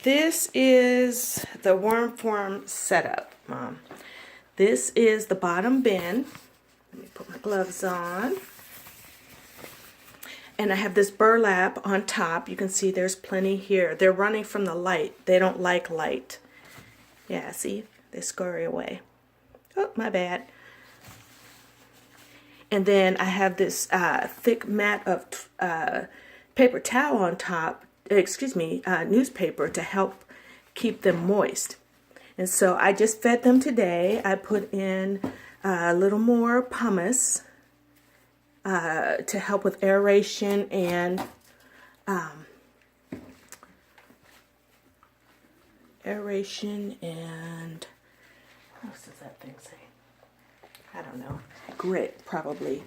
This is the worm form setup, Mom. This is the bottom bin. Let me put my gloves on. And I have this burlap on top. You can see there's plenty here. They're running from the light. They don't like light. Yeah, see? They scurry away. Oh, my bad. And then I have this thick mat of paper towel on top, newspaper to help keep them moist. And so I just fed them today. I put in a little more pumice to help with aeration and what else does that thing say? I don't know. Grit, probably,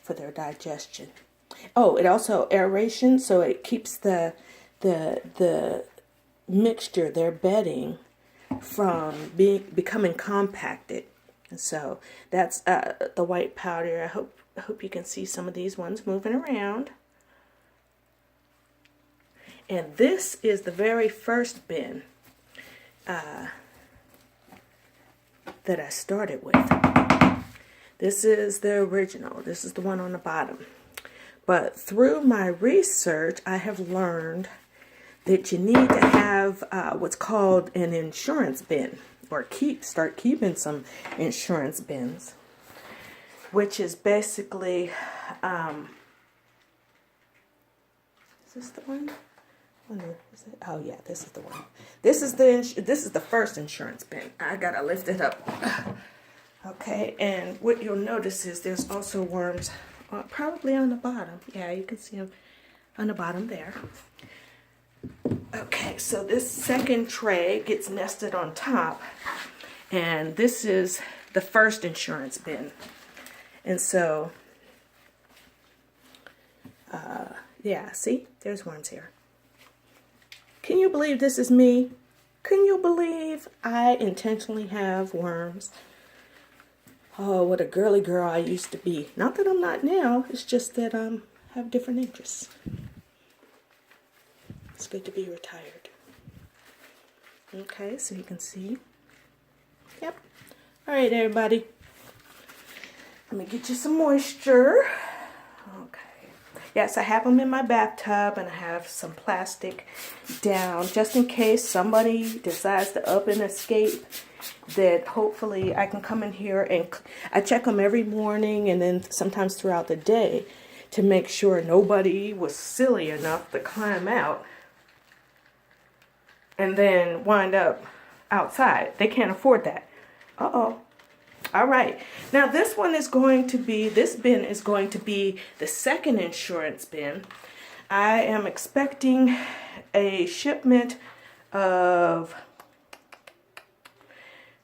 for their digestion. Oh, it also aeration, so it keeps the mixture, their bedding, from becoming compacted. And so that's the white powder. I hope you can see some of these ones moving around. And this is the very first bin that I started with. This is the original. This is the one on the bottom. But through my research, I have learned that you need to have what's called an insurance bin, or start keeping some insurance bins, which is basically, is this the one? Oh yeah, this is the one. This is the first insurance bin. I gotta lift it up. Okay, and what you'll notice is there's also worms probably on the bottom. Yeah, you can see them on the bottom there. Okay, so this second tray gets nested on top, and this is the first insurance bin. And so, yeah, see, there's worms here. Can you believe this is me? Can you believe I intentionally have worms? Oh, what a girly girl I used to be. Not that I'm not now, it's just that I have different interests. It's good to be retired. Okay, so you can see. Yep. All right, everybody. Let me get you some moisture. Okay. Yes, I have them in my bathtub, and I have some plastic down just in case somebody decides to up and escape, that hopefully I can come in here, and I check them every morning and then sometimes throughout the day to make sure nobody was silly enough to climb out and then wind up outside. They can't afford that. Uh-oh. All right. Now this bin is going to be the second insurance bin. I am expecting a shipment of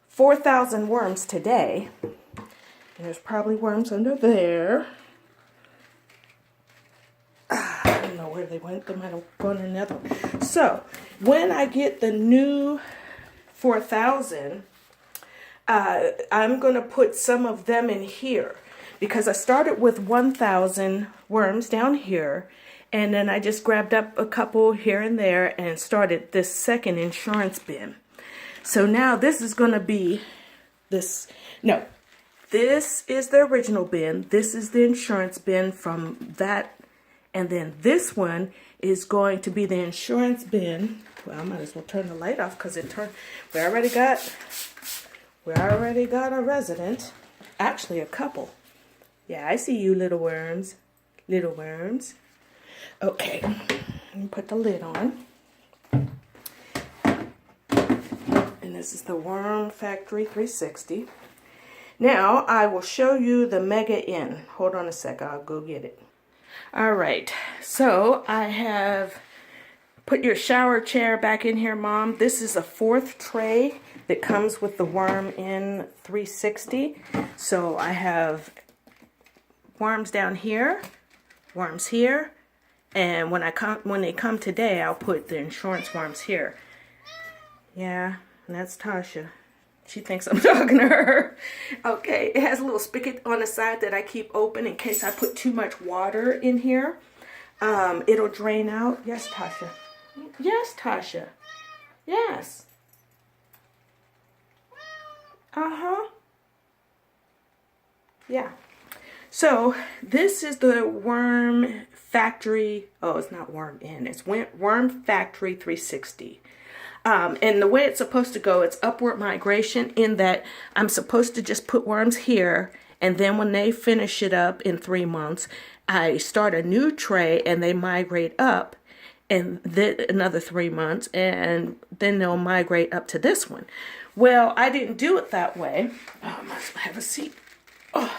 4,000 worms today. There's probably worms under there. I don't know where they went. They might have gone in another one. So when I get the new 4,000, I'm going to put some of them in here, because I started with 1,000 worms down here, and then I just grabbed up a couple here and there and started this second insurance bin. So now this is going to be this is the original bin. This is the insurance bin from that, and then this one is going to be the insurance bin. Well, I might as well turn the light off because we already got a resident. Actually, a couple. Yeah, I see you, little worms. Little worms. Okay, let me put the lid on. And this is the Worm Factory 360. Now, I will show you the Mega Inn. Hold on a sec, I'll go get it. All right, so I have put your shower chair back in here, Mom. This is a 4th tray that comes with the Worm Inn 360. So I have worms down here, worms here, and when they come today, I'll put the insurance worms here. Yeah, and that's Tasha. She thinks I'm talking to her. Okay, it has a little spigot on the side that I keep open in case I put too much water in here. It'll drain out. Yes, Tasha. Yes, Tasha. Yes. Uh-huh. Yeah. So this is the Worm Factory. Oh, it's not Worm In. It's Worm Factory 360. And the way it's supposed to go, it's upward migration in that I'm supposed to just put worms here. And then when they finish it up in 3 months, I start a new tray and they migrate up. And then another 3 months. And then they'll migrate up to this one. Well, I didn't do it that way. Oh, I must have a seat. Oh.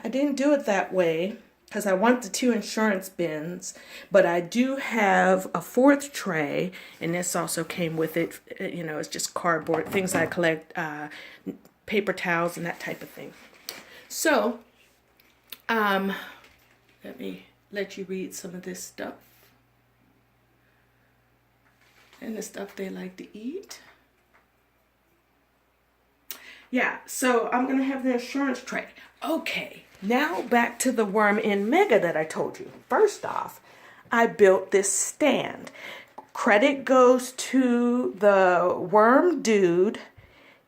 I didn't do it that way because I want the 2 insurance bins, but I do have a 4th tray, and this also came with it. You know, it's just cardboard, things I collect, paper towels and that type of thing. So, let me let you read some of this stuff. And the stuff they like to eat. Yeah, so I'm going to have the insurance tray. Okay, now back to the Worm In Mega that I told you. First off, I built this stand. Credit goes to the Worm Dude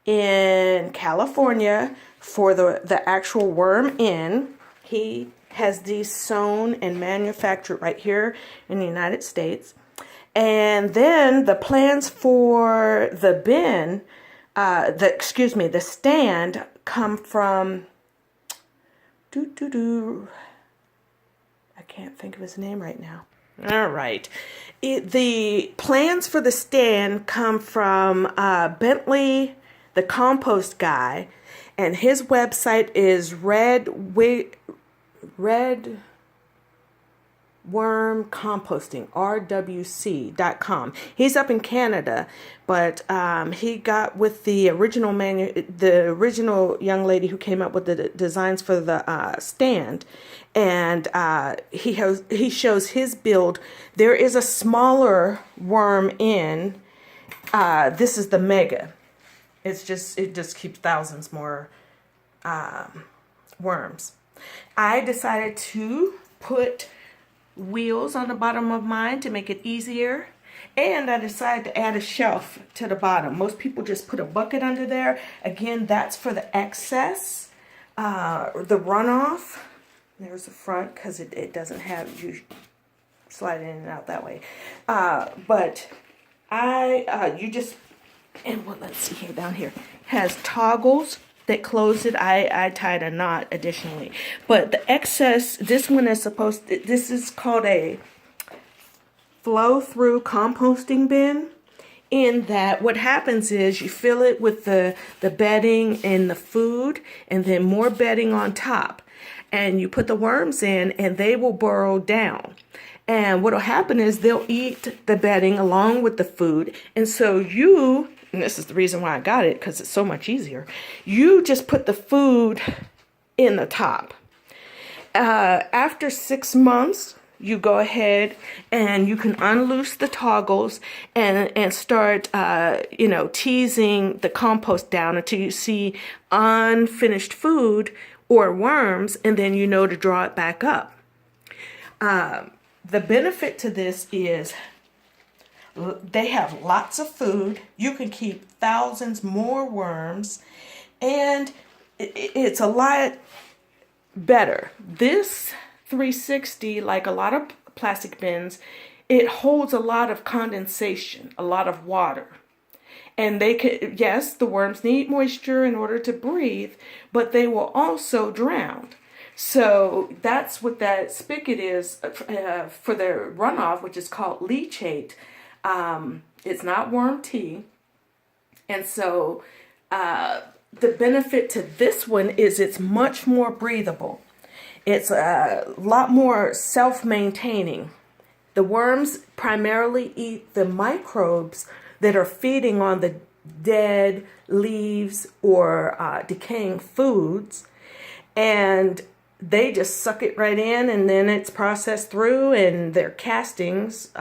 in California for the actual Worm In. He has these sewn and manufactured right here in the United States. And then the plans for the bin, the stand come from I can't think of his name right now. All right. The plans for the stand come from Bentley, the compost guy, and his website is Worm Composting, rwc.com. He's up in Canada, but he got with the original young lady who came up with the designs for the stand, and he shows his build. There is a smaller Worm In. This is the Mega. It just keeps thousands more worms. I decided to put wheels on the bottom of mine to make it easier, and I decided to add a shelf to the bottom. Most people just put a bucket under there. Again, that's for the excess, the runoff. There's the front because it doesn't have you slide in and out that way, but you just, and well, let's see here, down here has toggles that close it. I tied a knot additionally, but the excess, this one is this is called a flow through composting bin, in that what happens is you fill it with the bedding and the food, and then more bedding on top, and you put the worms in and they will burrow down. And what will happen is they'll eat the bedding along with the food, and so and this is the reason why I got it, because it's so much easier. You just put the food in the top. After 6 months, you go ahead and you can unloose the toggles and start, teasing the compost down until you see unfinished food or worms, and then you know to draw it back up. The benefit to this is they have lots of food. You can keep thousands more worms, and it's a lot better. This 360, like a lot of plastic bins, it holds a lot of condensation, a lot of water. And yes, the worms need moisture in order to breathe, but they will also drown. So that's what that spigot is for the runoff, which is called leachate. It's not worm tea. And so the benefit to this one is it's much more breathable. It's a lot more self-maintaining. The worms primarily eat the microbes that are feeding on the dead leaves or decaying foods, and they just suck it right in, and then it's processed through, and they're castings,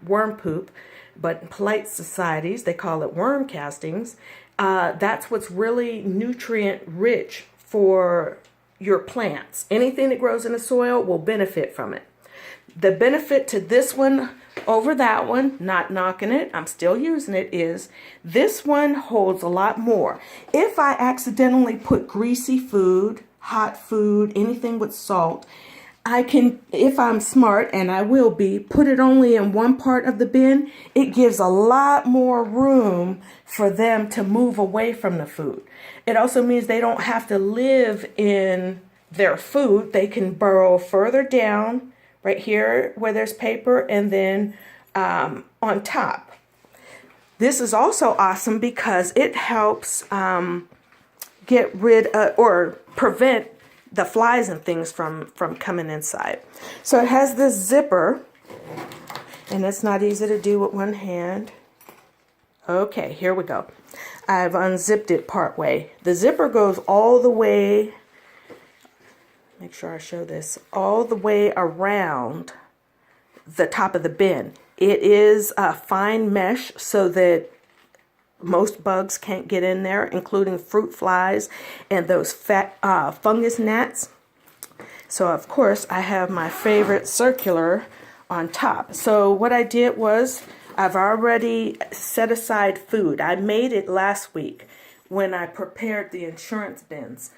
worm poop, but in polite societies they call it worm castings. That's what's really nutrient rich for your plants. Anything that grows in the soil will benefit from it. The benefit to this one over that one, not knocking it, I'm still using it, is this one holds a lot more. If I accidentally put greasy food, hot food, anything with salt, I can, if I'm smart, and I will be, put it only in one part of the bin. It gives a lot more room for them to move away from the food. It also means they don't have to live in their food. They can burrow further down, right here where there's paper, and then on top. This is also awesome because it helps get rid of, or prevent the flies and things from coming inside. So it has this zipper, and it's not easy to do with one hand. Okay, here we go. I've unzipped it part way. The zipper goes all the way, make sure I show this, all the way around the top of the bin. It is a fine mesh so that most bugs can't get in there, including fruit flies and those fat fungus gnats. So of course I have my favorite circular on top. So what I did was I've already set aside food. I made it last week when I prepared the insurance bins.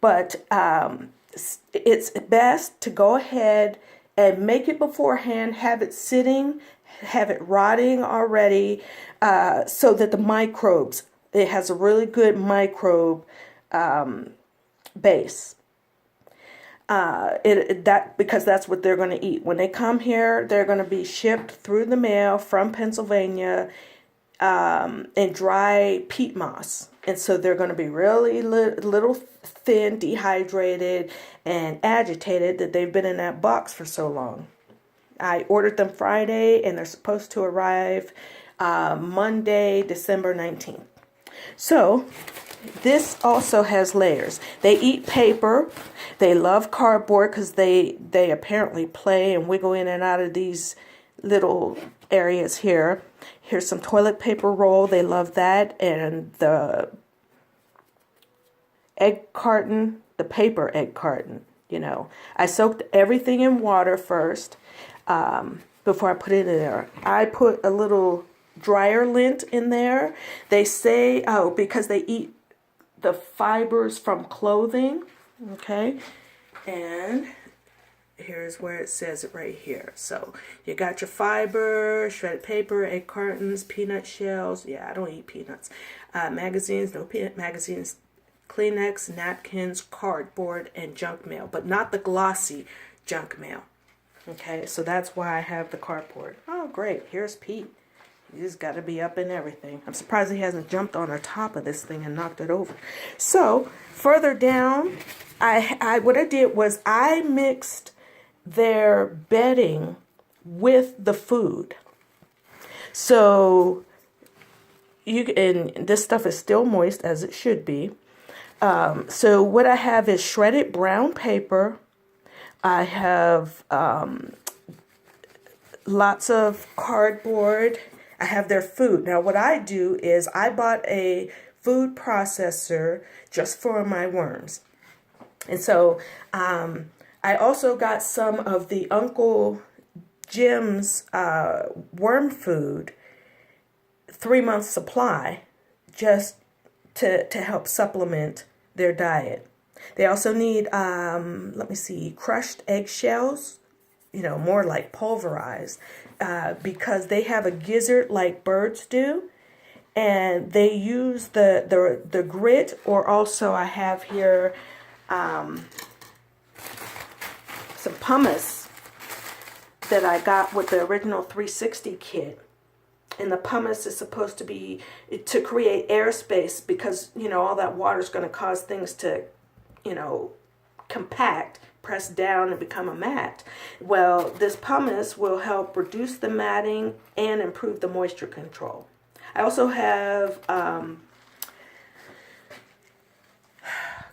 But it's best to go ahead and make it beforehand, have it sitting, have it rotting already, so that the microbes, it has a really good microbe base. Because that's what they're going to eat. When they come here, they're going to be shipped through the mail from Pennsylvania in dry peat moss. And so they're going to be really little thin, dehydrated, and agitated that they've been in that box for so long. I ordered them Friday, and they're supposed to arrive Monday, December 19th. So this also has layers. They eat paper. They love cardboard because they apparently play and wiggle in and out of these little areas here. Here's some toilet paper roll. They love that. And the egg carton, the paper egg carton, you know. I soaked everything in water first before I put it in there. I put a little dryer lint in there. They say, oh, because they eat the fibers from clothing. Okay. And here's where it says it right here. So you got your fiber, shredded paper, egg cartons, peanut shells. Yeah, I don't eat peanuts. Magazines, no peanut magazines. Kleenex, napkins, cardboard, and junk mail, but not the glossy junk mail. Okay, so that's why I have the cardboard. Oh, great. Here's Pete. He's got to be up in everything. I'm surprised he hasn't jumped on the top of this thing and knocked it over. So further down, what I did was I mixed their bedding with the food. So and this stuff is still moist as it should be. So what I have is shredded brown paper. I have lots of cardboard. I have their food. Now what I do is I bought a food processor just for my worms. And so I also got some of the Uncle Jim's worm food, 3-month supply, just to help supplement their diet. They also need, let me see, crushed eggshells, you know, more like pulverized, because they have a gizzard like birds do, and they use the grit, or also I have here some pumice that I got with the original 360 kit. And the pumice is supposed to be to create airspace because, you know, all that water is going to cause things to, you know, compact, press down and become a mat. Well, this pumice will help reduce the matting and improve the moisture control. I also have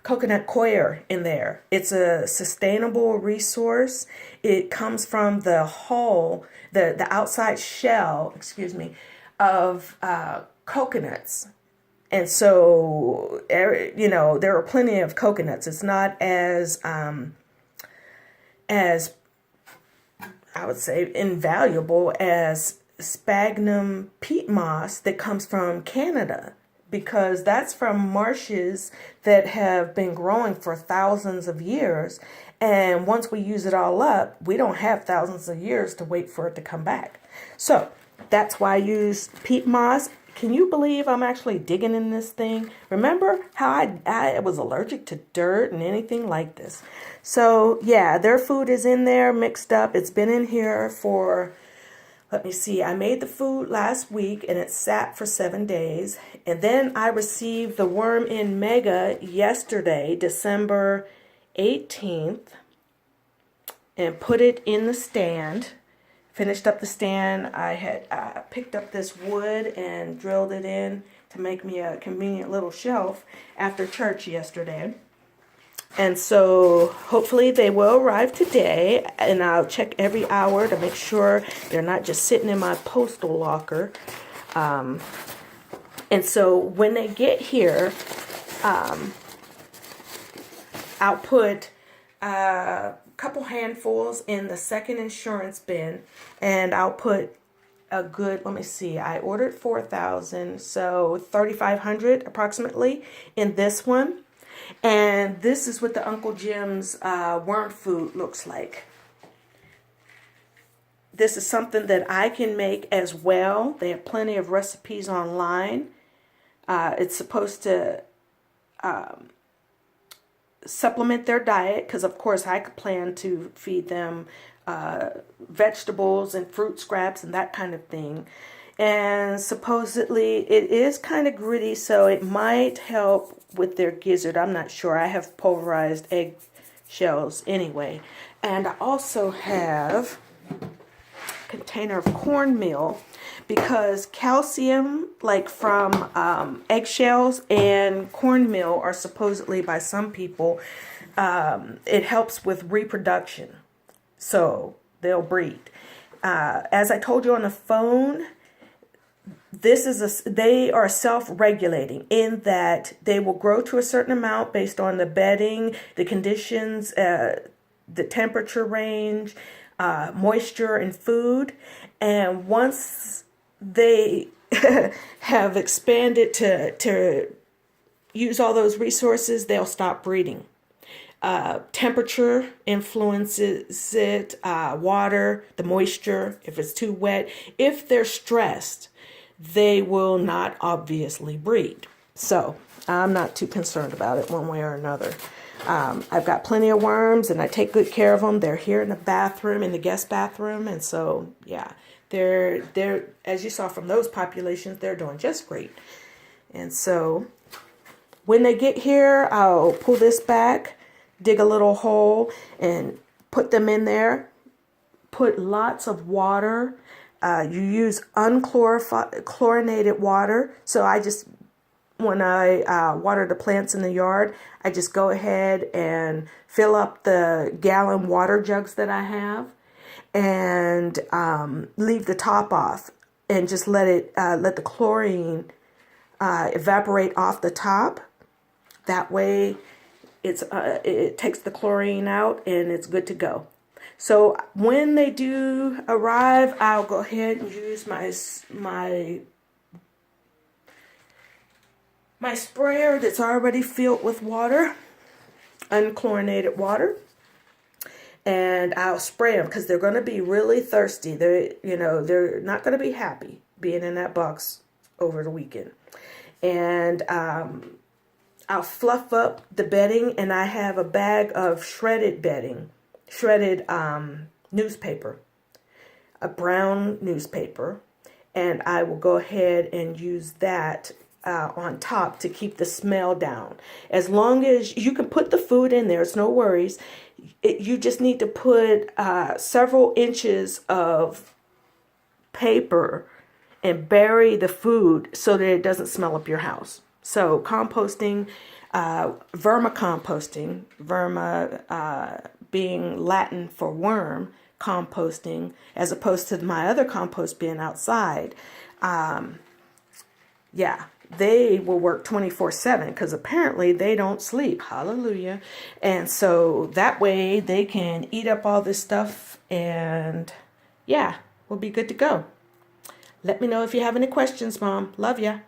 coconut coir in there. It's a sustainable resource. It comes from the hull, the outside shell, excuse me, of coconuts. And so, you know, there are plenty of coconuts. It's not as I would say, invaluable as sphagnum peat moss that comes from Canada, because that's from marshes that have been growing for thousands of years. And once we use it all up, we don't have thousands of years to wait for it to come back. So that's why I use peat moss. Can you believe I'm actually digging in this thing? Remember how I was allergic to dirt and anything like this? So yeah, their food is in there mixed up. It's been in here for, let me see, I made the food last week and it sat for 7 days. And then I received the Worm In Mega yesterday, December 18th, and put it in the stand. Finished up the stand. I had picked up this wood and drilled it in to make me a convenient little shelf after church yesterday. And so hopefully they will arrive today, and I'll check every hour to make sure they're not just sitting in my postal locker. And so when they get here, I'll put couple handfuls in the second insurance bin, and I'll put a good, let me see, I ordered 4,000, so 3,500 approximately in this one. And this is what the Uncle Jim's worm food looks like. This is something that I can make as well. They have plenty of recipes online. It's supposed to supplement their diet, because of course I could plan to feed them vegetables and fruit scraps and that kind of thing. And supposedly it is kind of gritty, so it might help with their gizzard. I'm not sure. I have pulverized egg shells anyway. And I also have a container of cornmeal, because calcium, like from eggshells and cornmeal, are supposedly, by some people, it helps with reproduction. So they'll breed. As I told you on the phone, they are self-regulating in that they will grow to a certain amount based on the bedding, the conditions, the temperature range, moisture, and food. And once they have expanded to use all those resources, they'll stop breeding. Temperature influences it, water, the moisture, if it's too wet. If they're stressed, they will not obviously breed. So I'm not too concerned about it one way or another. I've got plenty of worms and I take good care of them. They're here in the bathroom, in the guest bathroom. And so, yeah, they're as you saw from those populations, they're doing just great. And so when they get here, I'll pull this back, dig a little hole and put them in there. Put lots of water. You use unchlorinated water. So I just, when I water the plants in the yard, I just go ahead and fill up the gallon water jugs that I have and leave the top off and just let the chlorine evaporate off the top. That way it takes the chlorine out and it's good to go. So when they do arrive, I'll go ahead and use my sprayer that's already filled with water, unchlorinated water, and I'll spray them because they're going to be really thirsty. They're not going to be happy being in that box over the weekend. And I'll fluff up the bedding, and I have a bag of shredded bedding. Shredded newspaper, a brown newspaper, and I will go ahead and use that on top to keep the smell down. As long as you can put the food in there, it's no worries. You just need to put several inches of paper and bury the food so that it doesn't smell up your house. So composting, vermicomposting, being Latin for worm, composting, as opposed to my other compost bin outside. They will work 24/7 because apparently they don't sleep. Hallelujah. And so that way they can eat up all this stuff and yeah, we'll be good to go. Let me know if you have any questions, Mom. Love ya.